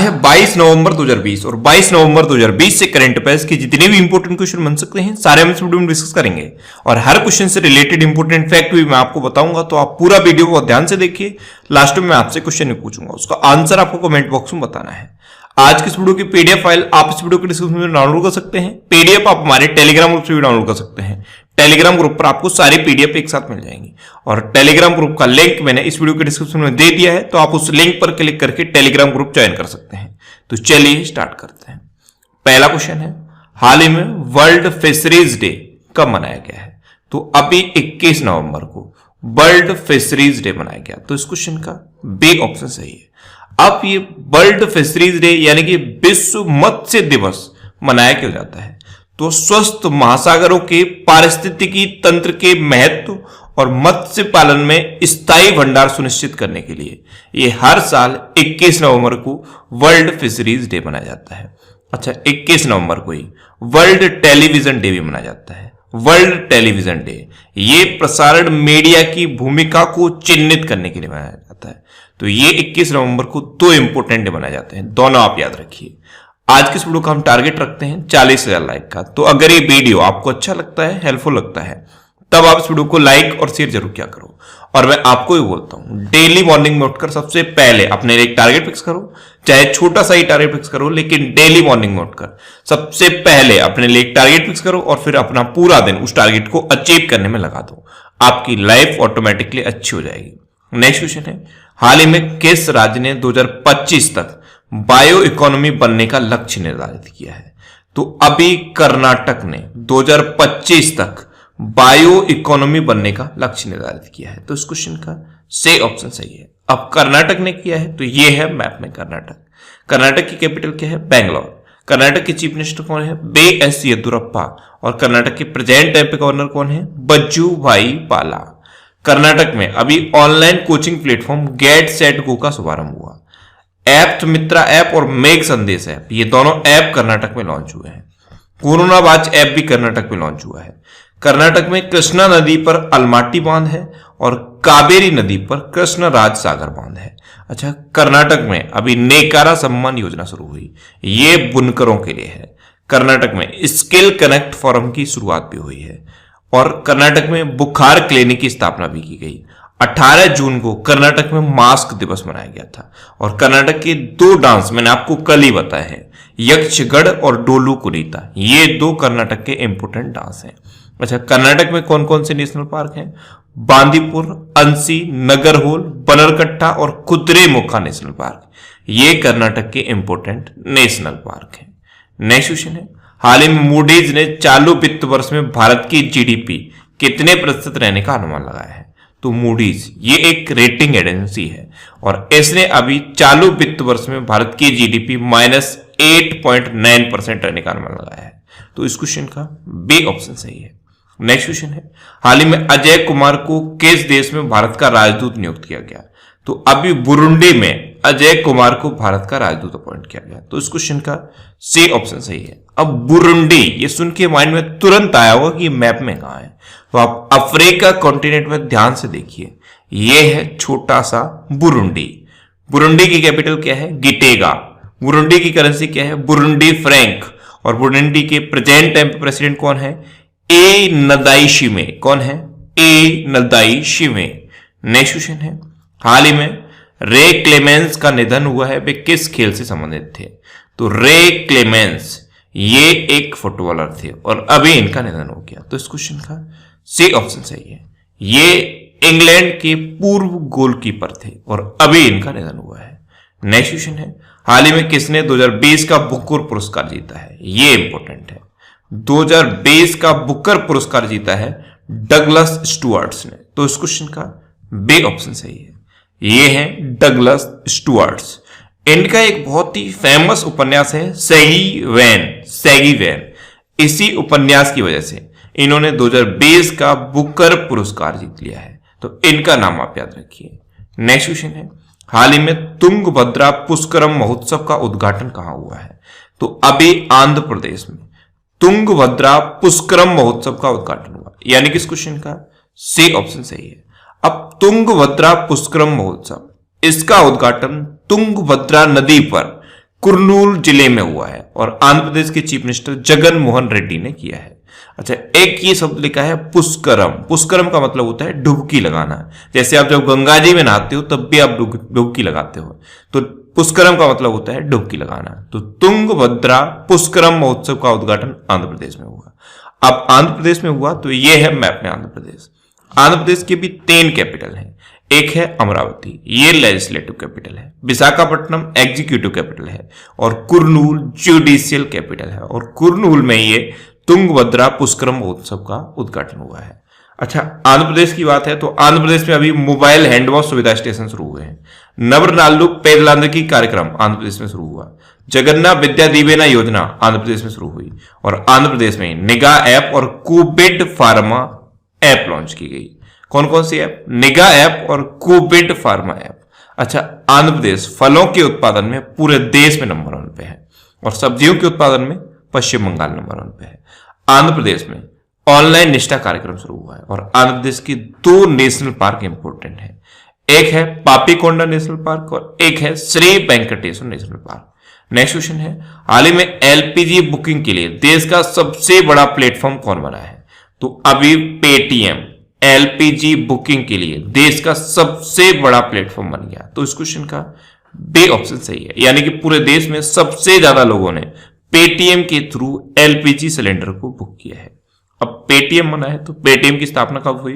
है 22 नवंबर 2020 और 22 नवंबर 2020 से करंट अफेयर्स के जितने भी इंपोर्टेंट क्वेश्चन बन सकते हैं सारे हम इस वीडियो में डिस्कस करेंगे और हर क्वेश्चन से रिलेटेड इंपोर्टेंट फैक्ट भी मैं आपको बताऊंगा। तो आप पूरा वीडियो को ध्यान से देखिए। लास्ट में मैं आपसे क्वेश्चन पूछूंगा, उसका आंसर आपको कमेंट बॉक्स में बताना है। आज की इस वीडियो की पीडीएफ फाइल आप इस वीडियो के डिस्क्रिप्शन में डाउनलोड कर सकते हैं। पीडीएफ आप हमारे टेलीग्राम ग्रुप से भी डाउनलोड कर सकते हैं। टेलीग्राम ग्रुप पर आपको सारी पीडीएफ एक साथ मिल जाएंगी और टेलीग्राम ग्रुप का लिंक मैंने इस वीडियो के डिस्क्रिप्शन में दे दिया है, तो आप उस लिंक पर क्लिक करके टेलीग्राम ग्रुप ज्वाइन कर सकते हैं। तो चलिए स्टार्ट करते हैं। पहला क्वेश्चन है, हाल ही में वर्ल्ड फिशरीज डे कब मनाया गया है? तो अभी 21 नवंबर को वर्ल्ड फिशरीज डे मनाया गया। तो इस क्वेश्चन का बी ऑप्शन सही है। अब ये वर्ल्ड फिशरीज डे यानी कि विश्व मत्स्य दिवस मनाया क्यों जाता है? तो स्वस्थ महासागरों के पारिस्थितिकी तंत्र के महत्व और मत्स्य पालन में स्थायी भंडार सुनिश्चित करने के लिए ये हर साल 21 नवंबर को वर्ल्ड फिशरीज डे मनाया जाता है। अच्छा, 21 नवंबर को ही वर्ल्ड टेलीविजन डे भी मनाया जाता है। वर्ल्ड टेलीविजन डे ये प्रसारण मीडिया की भूमिका को चिन्हित करने के लिए मनाया जाता है। तो ये 21 नवंबर को दो इंपोर्टेंट डे मनाए जाते हैं, दोनों आप याद रखिए। आज की इस वीडियो का हम टारगेट रखते हैं 40,000 लाइक का। तो अगर ये वीडियो आपको अच्छा लगता है, हेल्पफुल लगता है, तब आप इस वीडियो को लाइक और शेयर जरूर किया करो। और मैं आपको भी बोलता हूं, डेली मॉर्निंग में उठकर सबसे पहले अपने लिए एक टारगेट फिक्स करो, चाहे छोटा सा ही टारगेट फिक्स करो, लेकिन डेली मॉर्निंग में उठकर सबसे पहले अपने लिए एक टारगेट फिक्स करो और फिर अपना पूरा दिन उस टारगेट को अचीव करने में लगा दो। आपकी लाइफ ऑटोमेटिकली अच्छी हो जाएगी। नेक्स्ट क्वेश्चन है, हाल ही में किस राज्य ने 2025 तक बायो इकोनॉमी बनने का लक्ष्य निर्धारित किया है? तो अभी कर्नाटक ने 2025 तक बायो इकोनॉमी बनने का लक्ष्य निर्धारित किया है। तो इस क्वेश्चन का सही ऑप्शन सही है। अब कर्नाटक ने किया है, तो ये है मैप में कर्नाटक। कर्नाटक की कैपिटल क्या है? बेंगलोर। कर्नाटक के चीफ मिनिस्टर कौन है? बी.एस. येदियुरप्पा। और कर्नाटक के प्रेजेंट टाइम पे गवर्नर कौन है? वजुभाई वाला। कर्नाटक में अभी online coaching platform get set go का शुभारंभ हुआ। ऐप मित्रा ऐप और मेघ संदेश ऐप, ये दोनों ऐप कर्नाटक में लॉन्च हुए हैं। कोरोना वाच ऐप भी कर्नाटक में लॉन्च हुआ है। कर्नाटक में कृष्णा नदी पर अलमाटी बांध है और कावेरी नदी पर कृष्णराज सागर बांध है। अच्छा, कर्नाटक में अभी नेकारा सम्मान योजना शुरू हुई, ये बुनकरों के लिए है। कर्नाटक में स्किल कनेक्ट फोरम की शुरुआत भी हुई है और कर्नाटक में बुखार क्लिनिक की स्थापना भी की गई। 18 जून को कर्नाटक में मास्क दिवस मनाया गया था और कर्नाटक के दो डांस मैंने आपको कल ही बताए हैं, यक्षगढ़ और डोलू कुनीता, ये दो कर्नाटक के इंपोर्टेंट डांस हैं। अच्छा, कर्नाटक में कौन कौन से नेशनल पार्क हैं? बांदीपुर, अंसी, नगरहोल, बनरकट्टा और कुद्रेमुखा नेशनल पार्क, ये कर्नाटक के इंपोर्टेंट नेशनल पार्क हैं। नेक्स्ट क्वेश्चन है, हाल ही में मूडीज ने चालू वित्त वर्ष में भारत की जीडीपी कितने प्रतिशत रहने का अनुमान लगाया है? तो मूडीज ये एक रेटिंग एजेंसी है और इसने अभी चालू वित्त वर्ष में भारत की जीडीपी -8.9% रहने का अनुमान लगाया है। तो इस क्वेश्चन का बी ऑप्शन सही है। नेक्स्ट क्वेश्चन है, हाल ही में अजय कुमार को किस देश में भारत का राजदूत नियुक्त किया गया? तो अभी बुरुंडी में अजय कुमार को भारत का राजदूत अपॉइंट किया गया। तो इस क्वेश्चन का सी ऑप्शन सही है। अब बुरुंडी ये सुन के माइंड में तुरंत आया होगा कि मैप में कहां है, तो आप अफ्रीका कॉन्टिनेंट में ध्यान से देखिए, यह है छोटा सा बुरुंडी। बुरुंडी की कैपिटल क्या है? गिटेगा। बुरुंडी की करेंसी क्या है? Burundi Frank. और बुरुंडी के प्रेजेंट टाइम पे प्रेसिडेंट कौन है? ए नदाइशिमे। कौन है? ए नदाइशिमे। नेक्स्ट क्वेश्चन है, हाल ही में रे क्लेमेंस का निधन हुआ है, वे किस खेल से संबंधित थे? तो रे क्लेमेंस ये एक फुटबॉलर थे और अभी इनका निधन हो गया। तो इस क्वेश्चन का सी ऑप्शन सही है। ये इंग्लैंड के पूर्व गोलकीपर थे और अभी इनका निधन हुआ है। नेक्स्ट क्वेश्चन है, हाल ही में किसने 2020 का बुकर पुरस्कार जीता है? ये इंपॉर्टेंट है। 2020 का बुकर पुरस्कार जीता है डगलस स्टुअर्ट्स ने। तो इस क्वेश्चन का बी ऑप्शन सही है। ये है डगलस स्टुअर्ट्स। इनका एक बहुत ही फेमस उपन्यास है सैगी वैन। इसी उपन्यास की वजह से इन्होंने 2020 का बुकर पुरस्कार जीत लिया है। तो इनका नाम आप याद रखिए। नेक्स्ट क्वेश्चन है, हाल ही में तुंगभद्रा पुष्करम महोत्सव का उद्घाटन कहां हुआ है? तो अभी आंध्र प्रदेश में तुंगभद्रा पुष्करम महोत्सव का उद्घाटन हुआ, यानी कि इस क्वेश्चन का सी ऑप्शन सही है। अब तुंगभद्रा पुष्करम महोत्सव, इसका उद्घाटन तुंगभद्रा नदी पर कुर्नूल जिले में हुआ है और आंध्र प्रदेश के चीफ मिनिस्टर जगन मोहन रेड्डी ने किया है। अच्छा, एक ये शब्द लिखा है पुष्करम। पुष्करम का मतलब होता है डुबकी लगाना। जैसे आप जब गंगा जी में नहाते हो तब भी आप डुबकी लगाते हो, तो पुष्करम का मतलब होता है डुबकी लगाना। तो तुंगभद्रा पुष्करम महोत्सव का उद्घाटन आंध्र प्रदेश में हुआ। अब आंध्र प्रदेश में हुआ तो ये है मैप में आंध्र प्रदेश। आंध्र प्रदेश के भी 3 कैपिटल हैं। एक है अमरावती, ये लेजिस्लेटिव कैपिटल है, विशाखापट्टनम एग्जीक्यूटिव कैपिटल है और कुर्नूल जुडिशियल कैपिटल है। और कुर्नूल में ये तुंगभद्रा पुष्करम महोत्सव का उद्घाटन हुआ है। अच्छा, आंध्र प्रदेश की बात है तो आंध्र प्रदेश में अभी मोबाइल हैंड वॉश सुविधा स्टेशन शुरू हुए हैं। नवरनालू पेदलांद्री कार्यक्रम आंध्र प्रदेश में शुरू हुआ। जगन्नाथ विद्या दीवेना योजना आंध्र प्रदेश में शुरू हुई और आंध्र प्रदेश में निगाह ऐप और कोविड फार्मा ऐप लॉन्च की गई। कौन कौन सी ऐप? निगाह ऐप और कोविड फार्मा ऐप। अच्छा, आंध्र प्रदेश फलों के उत्पादन में पूरे देश में नंबर 1 पे है और सब्जियों के उत्पादन में पश्चिम बंगाल नंबर 1 पे है। आंध्र प्रदेश में ऑनलाइन निष्ठा कार्यक्रम शुरू हुआ है और आंध्र प्रदेश की 2 नेशनल पार्क इंपोर्टेंट है। एक है पापीकोंडा नेशनल पार्क और एक है Shri Venkateswara national park. Next question है, हाल ही में एलपीजी बुकिंग के लिए देश का सबसे बड़ा प्लेटफॉर्म कौन बना है? तो अभी पेटीएम एलपीजी बुकिंग के लिए देश का सबसे बड़ा प्लेटफॉर्म बन गया। तो इस क्वेश्चन का बी ऑप्शन सही है, यानी कि पूरे देश में सबसे ज्यादा लोगों ने पेटीएम के थ्रू एलपीजी सिलेंडर को बुक किया है। अब पेटीएम बना है तो पेटीएम की स्थापना कब हुई?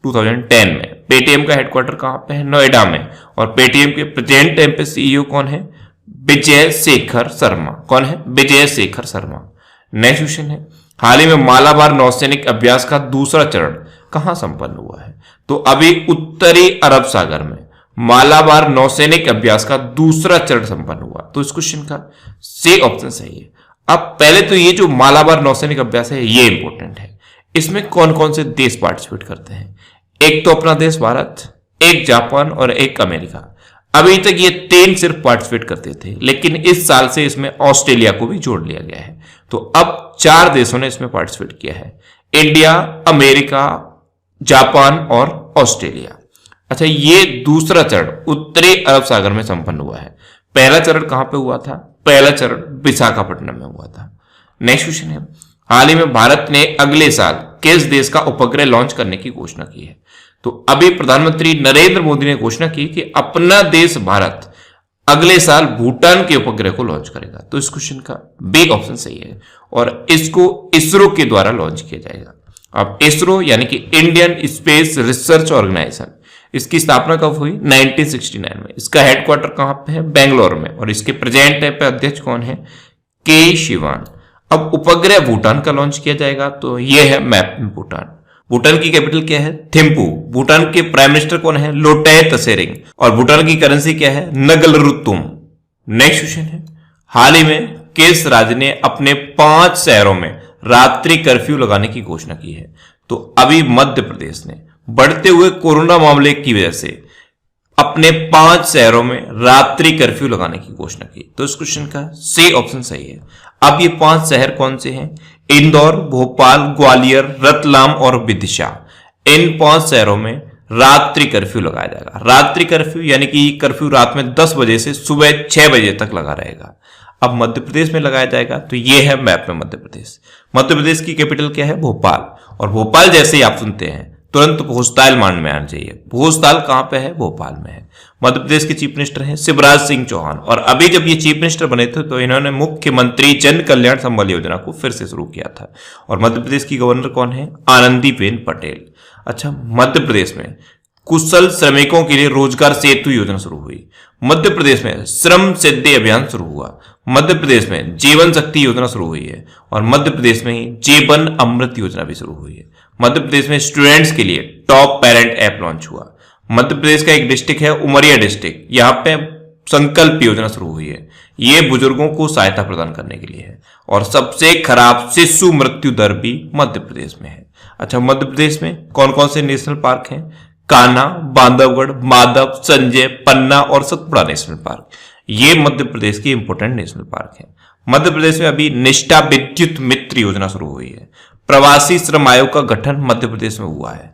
2010 में। पेटीएम का हेडक्वार्टर कहां पे है? नोएडा में। और पेटीएम के प्रेजेंट टाइम पे सीईओ कौन है? विजय शेखर शर्मा। कौन है? विजय शेखर शर्मा। नेक्स्ट क्वेश्चन है, हाल ही में मालाबार नौसैनिक अभ्यास का दूसरा चरण कहां संपन्न हुआ है? तो अभी उत्तरी अरब सागर में मालाबार नौसैनिक अभ्यास का दूसरा चरण संपन्न हुआ। तो इस क्वेश्चन का सी ऑप्शन सही है। अब पहले तो ये जो मालाबार नौसैनिक अभ्यास है ये इंपॉर्टेंट है। इसमें कौन कौन से देश पार्टिसिपेट करते हैं? एक तो अपना देश भारत, एक जापान और एक अमेरिका। अभी तक ये 3 सिर्फ पार्टिसिपेट करते थे, लेकिन इस साल से इसमें ऑस्ट्रेलिया को भी जोड़ लिया गया है। तो अब 4 देशों ने इसमें पार्टिसिपेट किया है, इंडिया, अमेरिका, जापान और ऑस्ट्रेलिया। अच्छा, ये दूसरा चरण उत्तरी अरब सागर में संपन्न हुआ है। पहला चरण कहां पे हुआ था? पहला चरण विशाखापट्टनम में हुआ था। नेक्स्ट क्वेश्चन है, हाल ही में भारत ने अगले साल किस देश का उपग्रह लॉन्च करने की घोषणा की है? तो अभी प्रधानमंत्री नरेंद्र मोदी ने घोषणा की कि अपना देश भारत अगले साल भूटान के उपग्रह को लॉन्च करेगा। तो इस क्वेश्चन का बी ऑप्शन सही है और इसको इसरो के द्वारा लॉन्च किया जाएगा। अब इसरो यानी कि इंडियन स्पेस रिसर्च ऑर्गेनाइजेशन, इसकी स्थापना कब हुई? 1969 में। इसका हेडक्वार्टर कहां पे है? बेंगलोर में। और इसके प्रेजेंट टाइम पे अध्यक्ष कौन है? के शिवान। अब उपग्रह भूटान का लॉन्च किया जाएगा तो यह है मैप में भूटान। भूटान की कैपिटल क्या है? थिम्पू। भूटान के प्राइम मिनिस्टर कौन है? लोटे त्शेरिंग। और भूटान की करेंसी क्या है? नगलरुतुम। नेक्स्ट क्वेश्चन है, हाल ही में किस राज्य ने अपने 5 शहरों में रात्रि कर्फ्यू लगाने की घोषणा की है? तो अभी मध्य प्रदेश ने बढ़ते हुए कोरोना मामले की वजह से अपने 5 शहरों में रात्रि कर्फ्यू लगाने की घोषणा की। तो इस क्वेश्चन का सी ऑप्शन सही है। अब ये 5 शहर कौन से हैं? इंदौर, भोपाल, ग्वालियर, रतलाम और विदिशा। इन 5 शहरों में रात्रि कर्फ्यू लगाया जाएगा। रात्रि कर्फ्यू यानी कि कर्फ्यू रात में 10 बजे से सुबह 6 बजे तक लगा रहेगा। अब मध्य प्रदेश में लगाया जाएगा तो ये है मैप में मध्य प्रदेश। मध्य प्रदेश की कैपिटल क्या है? भोपाल। और भोपाल जैसे ही आप सुनते हैं तुरंत भोजताल माइंड में आना चाहिए। भोजताल कहां पे है? भोपाल में है। मध्य प्रदेश के चीफ मिनिस्टर हैं शिवराज सिंह चौहान और अभी जब ये चीफ मिनिस्टर बने थे तो इन्होंने मुख्यमंत्री जन कल्याण संबल योजना को फिर से शुरू किया था। और मध्य प्रदेश की गवर्नर कौन है? आनंदीबेन पटेल। अच्छा, मध्य प्रदेश में कुशल श्रमिकों के लिए रोजगार सेतु योजना शुरू हुई। मध्य प्रदेश में श्रम सिद्धि अभियान शुरू हुआ। मध्य प्रदेश में जीवन शक्ति योजना शुरू हुई है और मध्य प्रदेश में ही जीवन अमृत योजना भी शुरू हुई है। मध्य प्रदेश में स्टूडेंट्स के लिए टॉप पेरेंट ऐप लॉन्च हुआ। मध्य प्रदेश का एक डिस्ट्रिक्ट है उमरिया डिस्ट्रिक्ट, यहाँ पे संकल्प योजना शुरू हुई है। ये बुजुर्गों को सहायता प्रदान करने के लिए है। और सबसे खराब शिशु मृत्यु दर भी मध्य प्रदेश में है। अच्छा, मध्य प्रदेश में कौन कौन से नेशनल पार्क हैं? कान्हा, बांधवगढ़, माधव, संजय, पन्ना और सतपुड़ा नेशनल पार्क। ये मध्य प्रदेश की इंपोर्टेंट नेशनल पार्क है। मध्य प्रदेश में अभी निष्ठा विद्युत मित्र योजना शुरू हुई है। प्रवासी श्रम आयोग का गठन मध्य प्रदेश में हुआ है।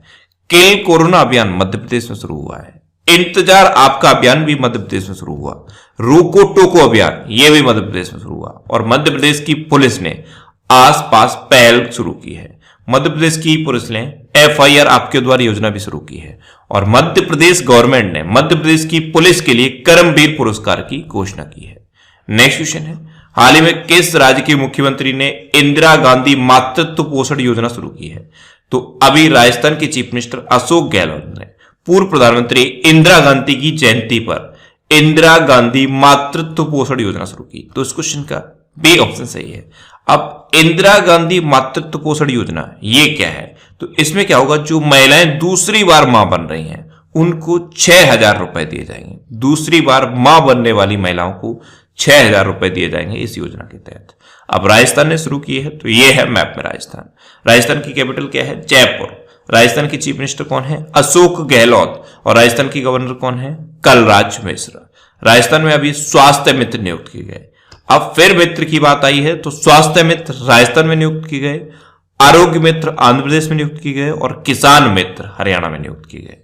किल कोरोना अभियान मध्य प्रदेश में शुरू हुआ है। इंतजार आपका अभियान भी मध्य प्रदेश में शुरू हुआ। रोको टोको अभियान यह भी मध्य प्रदेश में शुरू हुआ और मध्य प्रदेश की पुलिस ने आसपास पहल शुरू की है। मध्य प्रदेश की पुलिस ने FIR आपके द्वार योजना भी शुरू की है और मध्य प्रदेश गवर्नमेंट ने मध्य प्रदेश की पुलिस के लिए कर्मवीर पुरस्कार की घोषणा की है। नेक्स्ट क्वेश्चन है, हाल ही में किस राज्य के मुख्यमंत्री ने इंदिरा गांधी मातृत्व पोषण योजना शुरू की है? तो अभी राजस्थान के चीफ मिनिस्टर अशोक गहलोत ने पूर्व प्रधानमंत्री इंदिरा गांधी की जयंती पर इंदिरा गांधी मातृत्व पोषण योजना शुरू की। तो इस क्वेश्चन का बी ऑप्शन सही है। अब इंदिरा गांधी मातृत्व पोषण योजना ये क्या है? तो इसमें क्या होगा, जो महिलाएं दूसरी बार मां बन रही हैं उनको 6,000 रुपए दिए जाएंगे। दूसरी बार मां बनने वाली महिलाओं को 6,000 रुपए दिए जाएंगे इस योजना के तहत। अब राजस्थान ने शुरू की है, तो ये है मैप में राजस्थान। राजस्थान की कैपिटल क्या है? जयपुर। राजस्थान के चीफ मिनिस्टर कौन है? अशोक गहलोत। और राजस्थान की गवर्नर कौन है? कलराज मिश्र। राजस्थान में अभी स्वास्थ्य मित्र नियुक्त किए गए। अब फिर मित्र की बात आई है, तो स्वास्थ्य मित्र राजस्थान में नियुक्त किए गए, आरोग्य मित्र आंध्र प्रदेश में नियुक्त किए गए और किसान मित्र हरियाणा में नियुक्त किए गए।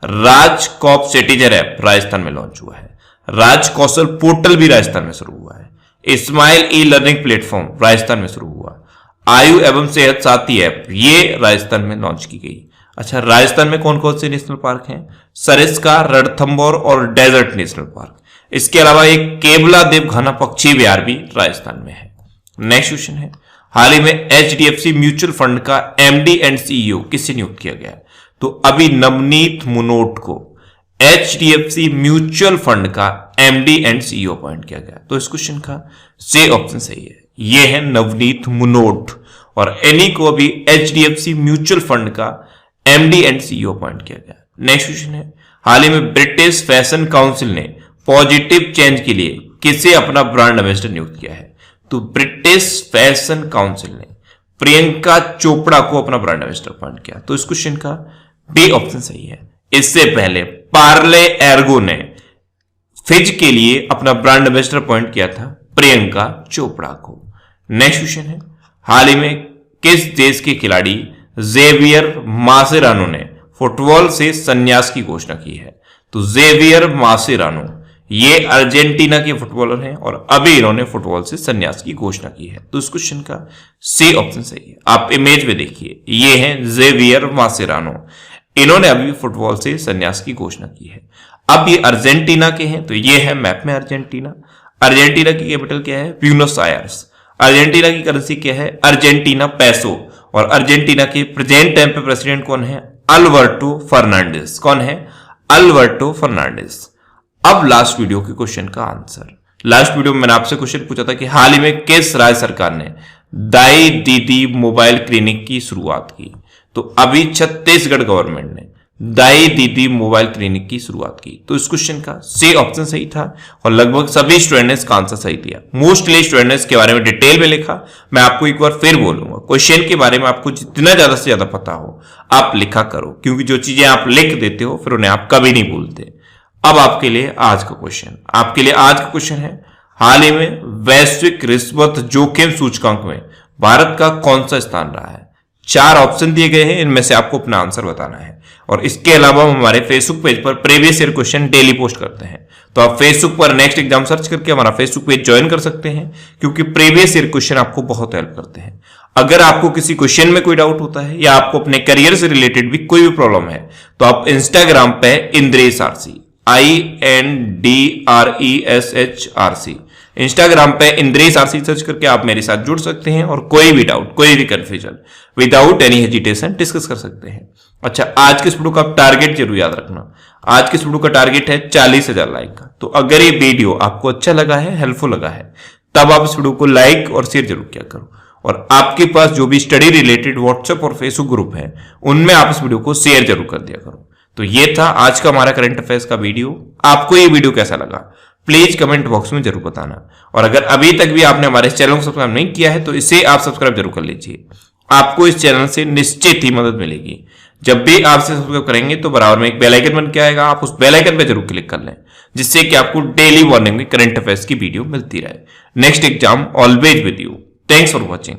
राजकॉप सिटीजन ऐप राजस्थान में लॉन्च हुआ है। राज कौशल पोर्टल भी राजस्थान में शुरू हुआ है। Smile e learning platform Rajasthan में शुरू हुआ। आयु एवं सेहत साथी ऐप ये राजस्थान में लॉन्च की गई। अच्छा, राजस्थान में कौन कौन से नेशनल पार्क हैं? सरिस्का, रणथंभौर और डेजर्ट नेशनल पार्क। इसके अलावा एक केवला देवखाना पक्षी विहार भी राजस्थान में है। नेक्स्ट क्वेश्चन है, हाल ही में HDFC म्यूचुअल फंड का MD एंड CEO किससे नियुक्त किया गया? तो अभी नवनीत मुनोट को HDFC म्यूचुअल फंड का MD एंड CEO अपॉइंट किया गया। तो इस क्वेश्चन का सी ऑप्शन सही है, ये है नवनीत मुनोट। और इन्हीं को अभी HDFC म्यूचुअल फंड का MD एंड CEO अपॉइंट किया गया। नेक्स्ट क्वेश्चन है, हाल ही में ब्रिटिश फैशन काउंसिल ने पॉजिटिव चेंज के लिए किसे अपना ब्रांड एम्बेसडर नियुक्त किया है? तो ब्रिटिश फैशन काउंसिल ने प्रियंका चोपड़ा को अपना ब्रांड एम्बेसडर अपॉइंट किया। तो इस क्वेश्चन का बी ऑप्शन सही है। इससे पहले पार्ले एर्गो ने फिज के लिए अपना ब्रांड एम्बेसडर अपॉइंट किया था प्रियंका चोपड़ा को। नेक्स्ट क्वेश्चन है, हाल ही में किस देश के खिलाड़ी जेवियर मासेरानो ने फुटबॉल से संन्यास की घोषणा की है? तो जेवियर मासेरानो ये अर्जेंटीना के फुटबॉलर हैं और अभी इन्होंने फुटबॉल से संन्यास की घोषणा की है। तो इस क्वेश्चन का सी ऑप्शन सही है। आप इमेज में देखिए, ये हैं जेवियर मासेरानो, इन्होंने अभी फुटबॉल से संन्यास की घोषणा की है। अब ये अर्जेंटीना के हैं, तो ये है मैप में अर्जेंटीना। अर्जेंटीना की कैपिटल क्या है? Buenos Aires. अर्जेंटीना की करेंसी क्या है? अर्जेंटीना पैसो। और अर्जेंटीना के प्रेजेंट टाइम पे प्रेसिडेंट कौन है? अल्बर्टो फर्नांडिस। कौन है? अल्बर्टो फर्नांडिस। अब लास्ट वीडियो के क्वेश्चन का आंसर। लास्ट वीडियो में मैंने आपसे क्वेश्चन पूछा था कि हाल ही में किस राज्य सरकार ने दाई दीदी मोबाइल क्लिनिक की शुरुआत की? तो अभी छत्तीसगढ़ गवर्नमेंट ने दाई दीदी मोबाइल क्लिनिक की शुरुआत की। तो इस क्वेश्चन का सी ऑप्शन सही था और लगभग सभी स्टूडेंट ने इसका आंसर सही दिया। मोस्टली स्टूडेंट ने इसके बारे में डिटेल में लिखा। मैं आपको एक बार फिर बोलूंगा, क्वेश्चन के बारे में आपको जितना ज्यादा से ज्यादा पता हो आप लिखा करो, क्योंकि जो चीजें आप लिख देते हो फिर उन्हें आप कभी नहीं भूलते। अब आपके लिए आज का क्वेश्चन, है हाल ही में वैश्विक रिश्वत जोखिम सूचकांक में भारत का कौन सा स्थान रहा है? 4 ऑप्शन दिए गए हैं, इनमें से आपको अपना आंसर बताना है। और इसके अलावा हम हमारे फेसबुक पेज पर previous year question daily post करते हैं, तो आप फेसबुक पर नेक्स्ट एग्जाम सर्च करके हमारा फेसबुक पेज ज्वाइन कर सकते हैं, क्योंकि प्रीवियस ईयर क्वेश्चन आपको बहुत हेल्प करते हैं। अगर आपको किसी क्वेश्चन में कोई डाउट होता है या आपको अपने करियर से रिलेटेड भी कोई भी प्रॉब्लम है, तो आप इंस्टाग्राम पे इंद्रेश आरसी INDRESHRC इंस्टाग्राम पे इंद्रेश आरसी सर्च करके आप मेरे साथ जुड़ सकते हैं और कोई भी डाउट, कोई भी confusion without any hesitation discuss कर सकते हैं। अच्छा, आज के इस वीडियो का आप टारगेट जरूर याद रखना। आज के इस वीडियो का टारगेट है 40,000 लाइक का। तो अगर ये वीडियो आपको अच्छा लगा है, हेल्पफुल लगा है, तब आप इस वीडियो को लाइक और शेयर जरूर किया करो। और आपके पास जो भी स्टडी रिलेटेड व्हाट्सएप और फेसबुक ग्रुप है, उनमें आप इस वीडियो को शेयर जरूर कर दिया करो। तो ये था आज का हमारा करंट अफेयर्स का वीडियो। आपको ये वीडियो कैसा लगा प्लीज कमेंट बॉक्स में जरूर बताना। और अगर अभी तक भी आपने हमारे चैनल को सब्सक्राइब नहीं किया है, तो इसे आप सब्सक्राइब जरूर कर लीजिए। आपको इस चैनल से निश्चित ही मदद मिलेगी। जब भी आप सब्सक्राइब करेंगे तो बराबर में एक बेल आइकन बन के आएगा, आप उस बेल आइकन पे जरूर क्लिक कर लें, जिससे कि आपको डेली मॉर्निंग में करंट अफेयर्स की वीडियो मिलती रहे। Next exam always with you. Thanks for watching.